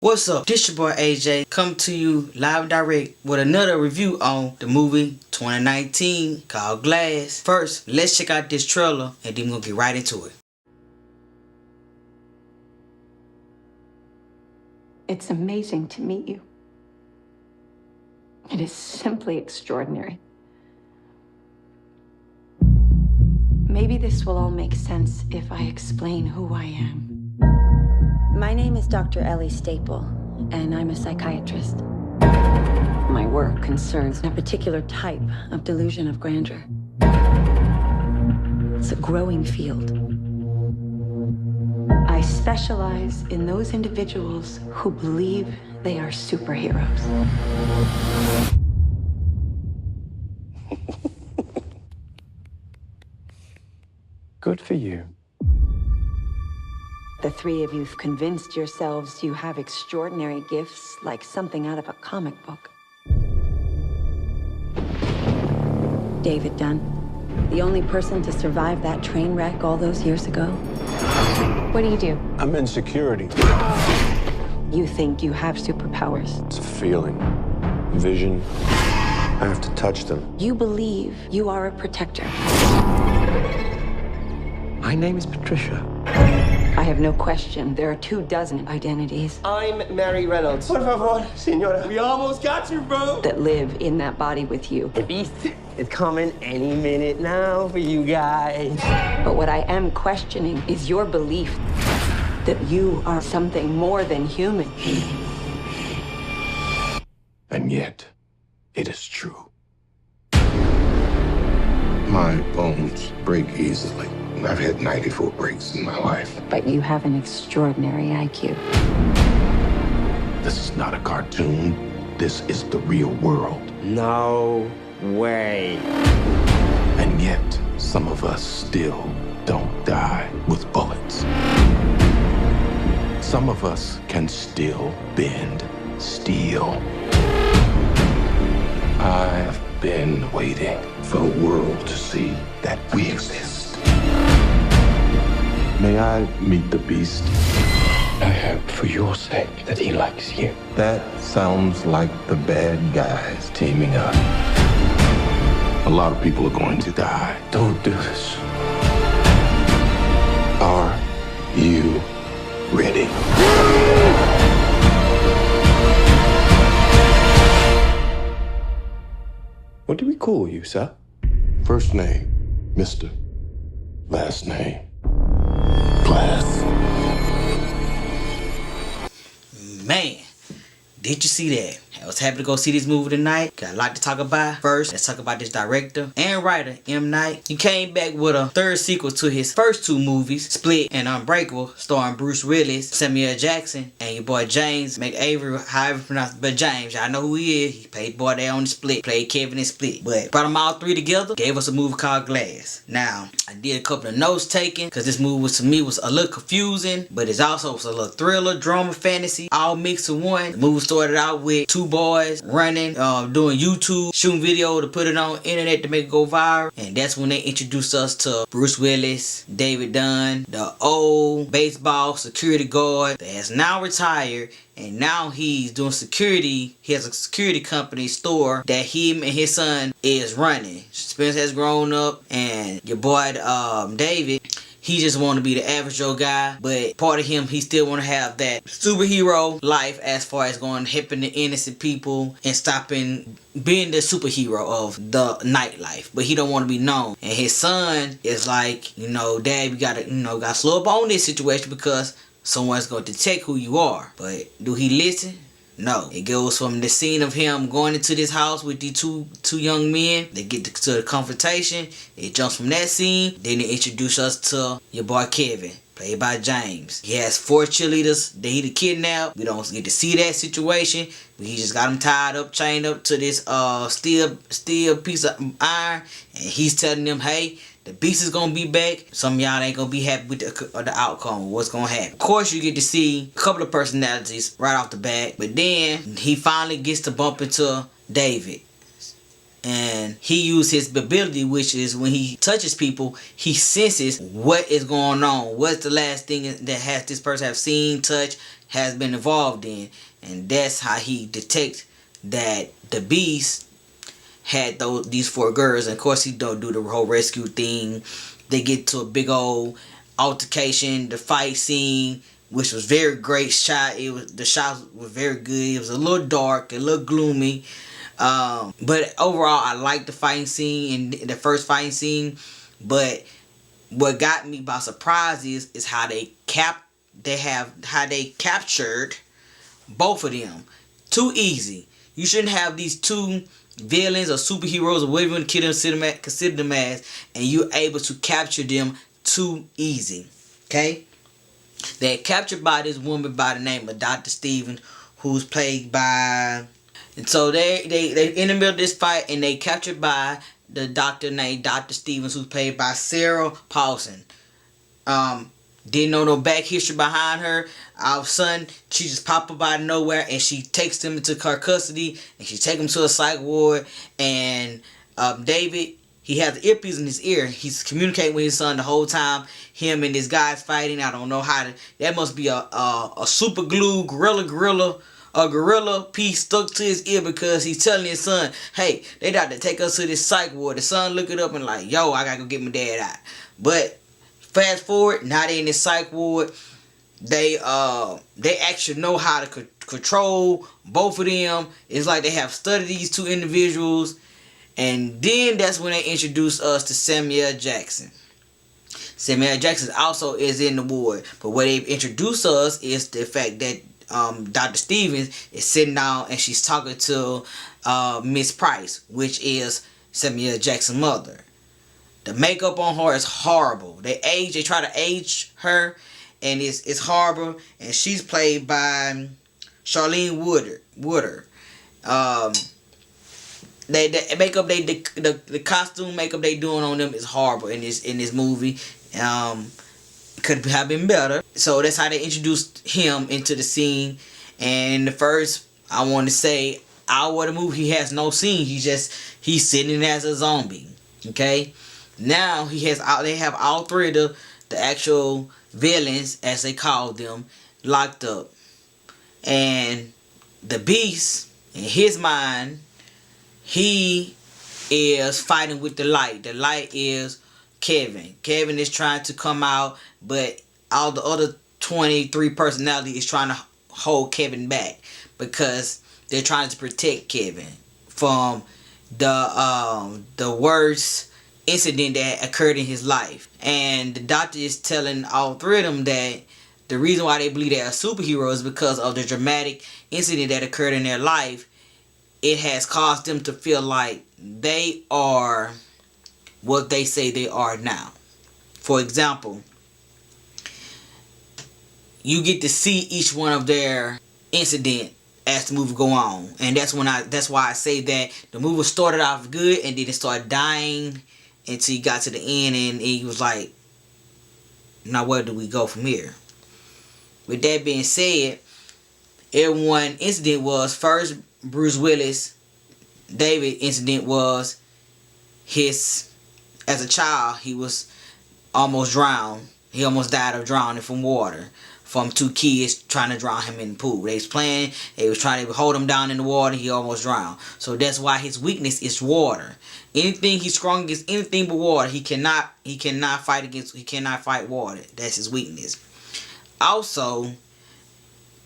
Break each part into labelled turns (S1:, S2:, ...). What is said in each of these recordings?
S1: What's up? This your boy AJ, come to you live and direct with another review on the movie 2019 called Glass. First, let's check out this trailer and then we're gonna get right into it.
S2: It's amazing to meet you. It is simply extraordinary. Maybe this will all make sense if I explain who I am.
S3: My name is Dr. Ellie Staple, and I'm a psychiatrist.
S2: My work concerns a particular type of delusion of grandeur. It's a growing field. I specialize in those individuals who believe they are superheroes.
S4: Good for you.
S2: The three of you've convinced yourselves you have extraordinary gifts like something out of a comic book. David Dunn, the only person to survive that train wreck all those years ago.
S3: What do you do?
S4: I'm in security.
S2: You think you have superpowers.
S4: It's a feeling. Vision. I have to touch them.
S2: You believe you are a protector.
S4: My name is Patricia.
S2: I have no question there are 24 identities
S5: I'm Mary Reynolds. Por favor, señora. We almost got you, bro.
S2: that live in that body with you.
S5: The beast is coming any minute now for you guys.
S2: But what I am questioning is your belief that you are something more than human.
S6: And yet, it is true. My bones break easily. I've had 94 breaks in my life.
S2: But you have an extraordinary IQ.
S6: This is not a cartoon. This is the real world.
S5: No way.
S6: And yet, some of us still don't die with bullets. Some of us can still bend steel. I've been waiting for the world to see that we exist. May I meet the beast? I hope for your sake that he likes you. That sounds like the bad guys teaming up. A lot of people are going to die. Don't do this. Are you ready?
S4: What do we call you, sir?
S6: First name, Mr. Last name, Glass.
S1: Man, did you see that? I was happy to go see this movie tonight. Got a lot to talk about. First, let's talk about this director and writer, M. Night. He came back with a third sequel to his first two movies, Split and Unbreakable, starring Bruce Willis, Samuel Jackson, and your boy James McAvoy, however you pronounce it. But James, y'all know who he is. He played boy there on the Split, played Kevin in Split. But brought them all three together, gave us a movie called Glass. Now, I did a couple of notes taken, because this movie was, to me, was a little confusing, but it's also was a little thriller, drama, fantasy, all mixed in one. The movie started out with two boys running, doing YouTube, shooting video to put it on internet to make it go viral. And that's when they introduced us to Bruce Willis, David Dunn, the old baseball security guard that has now retired. And now he's doing security. He has a security company store that him and his son is running. Spence has grown up, and your boy David, he just want to be the average Joe guy, but part of him, he still want to have that superhero life as far as going helping the innocent people and stopping being the superhero of the nightlife. But he don't want to be known. And his son is like, you know, Dad, we gotta, gotta slow up on this situation because someone's going to detect who you are. But do he listen? No. It goes from the scene of him going into this house with these two young men. They get to the confrontation. It jumps from that scene. Then they introduce us to your boy Kevin, played by James. He has 4 cheerleaders that he kidnapped. We don't get to see that situation. He just got them tied up, chained up to this steel piece of iron. And he's telling them, hey, the beast is gonna be back. Some of y'all ain't gonna be happy with the outcome, what's gonna happen. Of course, you get to see a couple of personalities right off the bat, but then he finally gets to bump into David. And he used his ability, which is when he touches people, he senses what is going on. What's the last thing that has this person have seen, touched, has been involved in, and that's how he detects that the Beast had these 4 girls. And of course, he don't do the whole rescue thing. They get to a big old altercation, the fight scene, which was very great shot. The shots were very good. It was a little dark, a little gloomy, but overall, I liked the fighting scene and the first fighting scene. But what got me by surprise is how they captured both of them. Too easy. You shouldn't have these 2 villains or superheroes or whatever you consider them as, and you're able to capture them too easy. Okay? They're captured by this woman by the name of Dr. Stevens, who's played by... And so they in the middle of this fight, and they captured by the doctor named Dr. Stevens, who's played by Sarah Paulson. Didn't know no back history behind her. All of a sudden, she just popped up out of nowhere, and she takes them into her custody, and she takes them to a psych ward. And David, he has an earpiece in his ear. He's communicating with his son the whole time. Him and this guy's fighting. I don't know how to. That must be a super glue gorilla piece stuck to his ear, because he's telling his son, "Hey, they got to take us to this psych ward." The son look it up and like, "Yo, I gotta go get my dad out." But fast forward, now they in this psych ward. They actually know how to control both of them. It's like they have studied these 2 individuals. And then that's when they introduce us to Samuel Jackson. Samuel Jackson also is in the ward. But what they introduce us is the fact that Dr. Stevens is sitting down and she's talking to Miss Price, which is Samuel Jackson's mother. The makeup on her is horrible. They try to age her, and it's horrible. And she's played by Charlayne Woodard. The makeup the costume makeup they doing on them is horrible in this movie. Could have been better. So that's how they introduced him into the scene. And the first, I want to say, hour of the movie, he has no scene. He's sitting as a zombie. Okay. Now they have all 3 of the actual villains, as they call them, locked up. And the Beast, in his mind, he is fighting with the light. The light is Kevin. Kevin is trying to come out, but all the other 23 personalities is trying to hold Kevin back, because they're trying to protect Kevin from the worst incident that occurred in his life. And the doctor is telling all 3 of them that the reason why they believe they are superheroes is because of the dramatic incident that occurred in their life. It has caused them to feel like they are what they say they are now. For example, you get to see each one of their incident as the movie go on. And that's why I say that the movie started off good, and then it started dying until you got to the end, and he was like, now where do we go from here? With that being said, everyone incident was first Bruce Willis. David incident was as a child, he was almost drowned. He almost died of drowning from water, from 2 kids trying to drown him in the pool. They was playing, they was trying to hold him down in the water, he almost drowned. So that's why his weakness is water. Anything he's strong against, anything but water, he cannot fight water. That's his weakness. Also,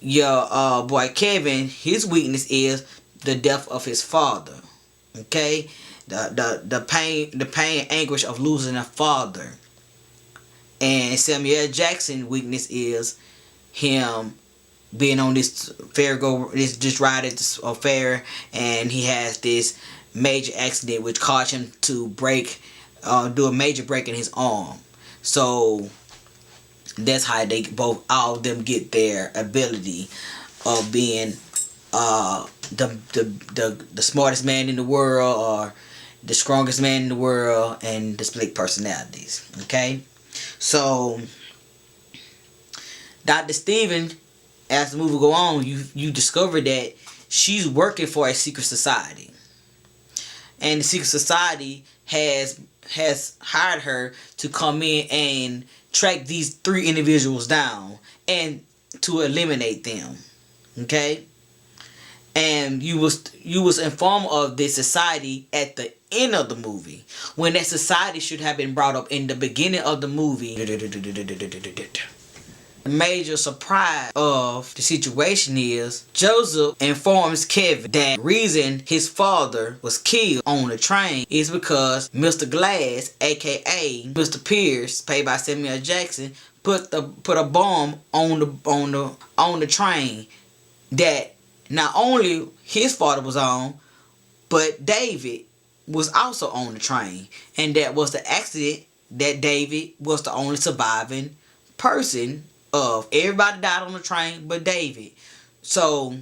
S1: your boy Kevin, his weakness is the death of his father. Okay? The pain and anguish of losing a father. And Samuel Jackson's weakness is him being on this this ride at this fair, and he has this major accident which caused him to do a major break in his arm. So that's how all of them get their ability of being the smartest man in the world, or the strongest man in the world, and the split personalities. Okay, so Dr. Steven, as the movie go on, you discover that she's working for a secret society, and the secret society has hired her to come in and track these 3 individuals down. And to eliminate them. Okay? And you was informed of this society at the end of the movie, when that society should have been brought up in the beginning of the movie. The major surprise of the situation is Joseph informs Kevin that the reason his father was killed on the train is because Mr. Glass, aka Mr. Pierce, played by Samuel Jackson, put a bomb on the train that not only his father was on, but David was also on the train. And that was the accident that David was the only surviving person of. Everybody died on the train but David. So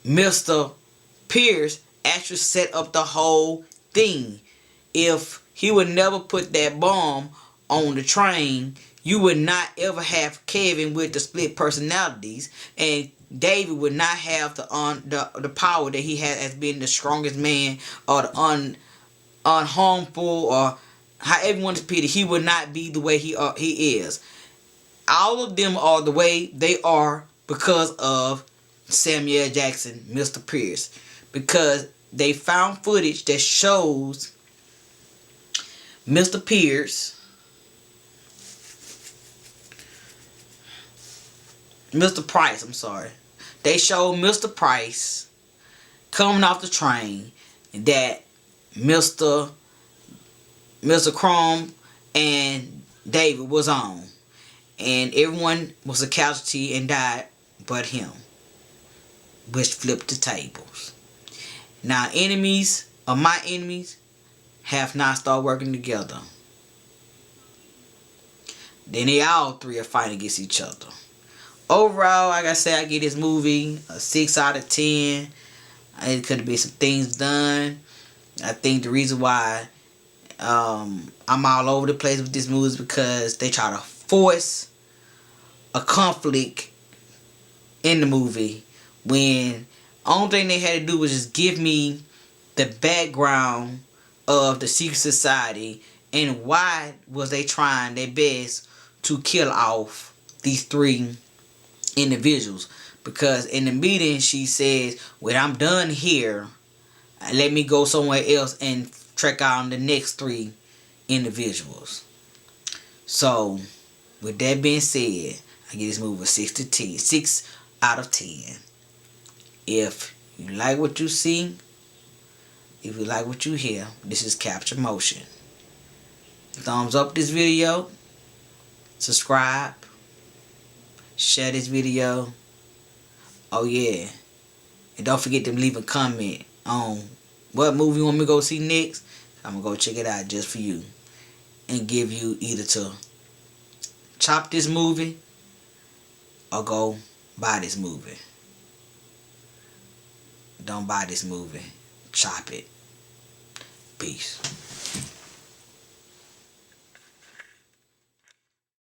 S1: Mr. Pierce actually set up the whole thing. If he would never put that bomb on the train, you would not ever have Kevin with the split personalities, and David would not have the power that he had as being the strongest man, or the unharmful, or however you want to put it. He would not be the way he is. All of them are the way they are because of Samuel Jackson, Mr. Pierce, because they found footage that shows Mr. Pierce, Mr. Price, I'm sorry. They showed Mr. Price coming off the train that Mr. Chrome and David was on. And everyone was a casualty and died but him, which flipped the tables. Now, enemies of my enemies have not started working together. Then they all three are fighting against each other. Overall, like I said, I give this movie a 6 out of 10. It could have been some things done. I think the reason why I'm all over the place with this movie is because they try to force a conflict in the movie, when only thing they had to do was just give me the background of the secret society and why was they trying their best to kill off these three individuals. Because in the meeting she says, well, I'm done here, let me go somewhere else and track out the next three individuals. So with that being said, I give this movie a 6 out of 10. If you like what you see, if you like what you hear, this is Capture Motion. Thumbs up this video, subscribe, share this video. Oh yeah, and don't forget to leave a comment on what movie you want me to go see next. I'm gonna go check it out just for you and give you either to chop this movie or go buy this movie. Don't buy this movie, chop it. Peace.